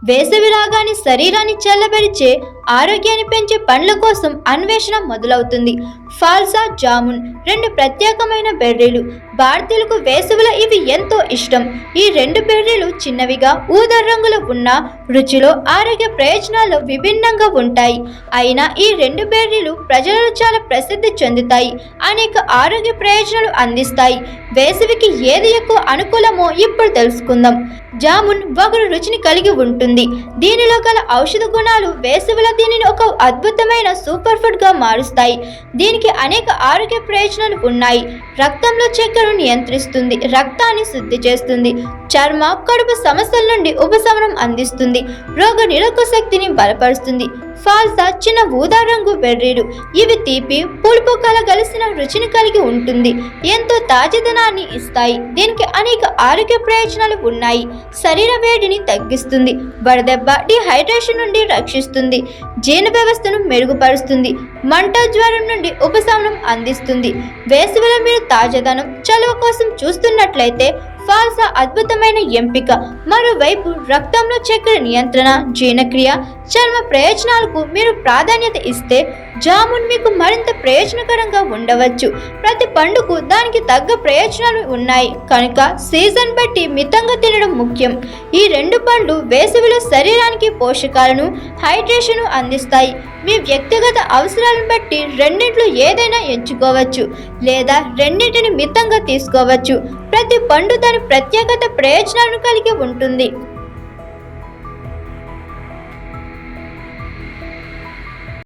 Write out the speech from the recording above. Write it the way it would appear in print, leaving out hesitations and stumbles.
వేసవి రాగానే శరీరాన్ని చల్లబరిచే, ఆరోగ్యాన్ని పెంచే పండ్ల కోసం అన్వేషణ మొదలవుతుంది. ఫాల్సా జామున్ రెండు ప్రత్యేకమైన బెర్రీలు. భారతీయులకు వేసవిలో ఇవి ఎంతో ఇష్టం. ఈ రెండు బెర్రీలు చిన్నవిగా ఊదా రంగులో ఉన్న రుచిలో, ఆరోగ్య ప్రయోజనాల్లో విభిన్నంగా ఉంటాయి. అయినా ఈ రెండు బెర్రీలు ప్రజలలో చాలా ప్రసిద్ధి చెందుతాయి, అనేక ఆరోగ్య ప్రయోజనాలు అందిస్తాయి. వేసవికి ఏది ఎక్కువ అనుకూలమో ఇప్పుడు తెలుసుకుందాం. జామున్ వగరు రుచిని కలిగి ఉంటుంది. దీనిలో గల ఔషధ గుణాలు వేసవిలో దీనిని ఒక అద్భుతమైన సూపర్ ఫుడ్ గా మారుస్తాయి. దీనికి అనేక ఆరోగ్య ప్రయోజనాలు ఉన్నాయి. రక్తంలో చక్కెరను నియంత్రిస్తుంది, రక్తాన్ని శుద్ధి చేస్తుంది, చర్మ కడుపు సమస్యల నుండి ఉపశమనం అందిస్తుంది, రోగ నిరోధక శక్తిని బలపరుస్తుంది. ఫాల్సా చిన్న ఊదా రంగు బెర్రీలు. ఇవి తీపి పులుపు కలగలిసిన రుచిని కలిగి ఉంటుంది, ఎంతో తాజాదనాన్ని ఇస్తాయి. దీనికి అనేక ఆరోగ్య ప్రయోజనాలు ఉన్నాయి. శరీర వేడిని తగ్గిస్తుంది, వడదెబ్బ డిహైడ్రేషన్ నుండి రక్షిస్తుంది, జీర్ణ వ్యవస్థను మెరుగుపరుస్తుంది, మంట జ్వరం నుండి ఉపశమనం అందిస్తుంది. వేసవిలో మీరు తాజాదనం చలువ కోసం చూస్తున్నట్లయితే ఫాల్సా అద్భుతమైన ఎంపిక. మరోవైపు రక్తంలో చక్కెర నియంత్రణ, జీర్ణక్రియ, చర్మ ప్రయోజనాలకు మీరు ప్రాధాన్యత ఇస్తే జామున్ మీకు మరింత ప్రయోజనకరంగా ఉండవచ్చు. ప్రతి పండుకు దానికి తగ్గ ప్రయోజనాలు ఉన్నాయి కనుక సీజన్ బట్టి మితంగా తినడం ముఖ్యం. ఈ రెండు పండ్లు వేసవిలో శరీరానికి పోషకాలను, హైడ్రేషన్ అందిస్తాయి. మీ వ్యక్తిగత అవసరాలను బట్టి రెండింటిలో ఏదైనా ఎంచుకోవచ్చు లేదా రెండింటిని మితంగా తీసుకోవచ్చు. ప్రతి పండు దాని ప్రత్యేకత ప్రయోజనాలను కలిగి ఉంటుంది.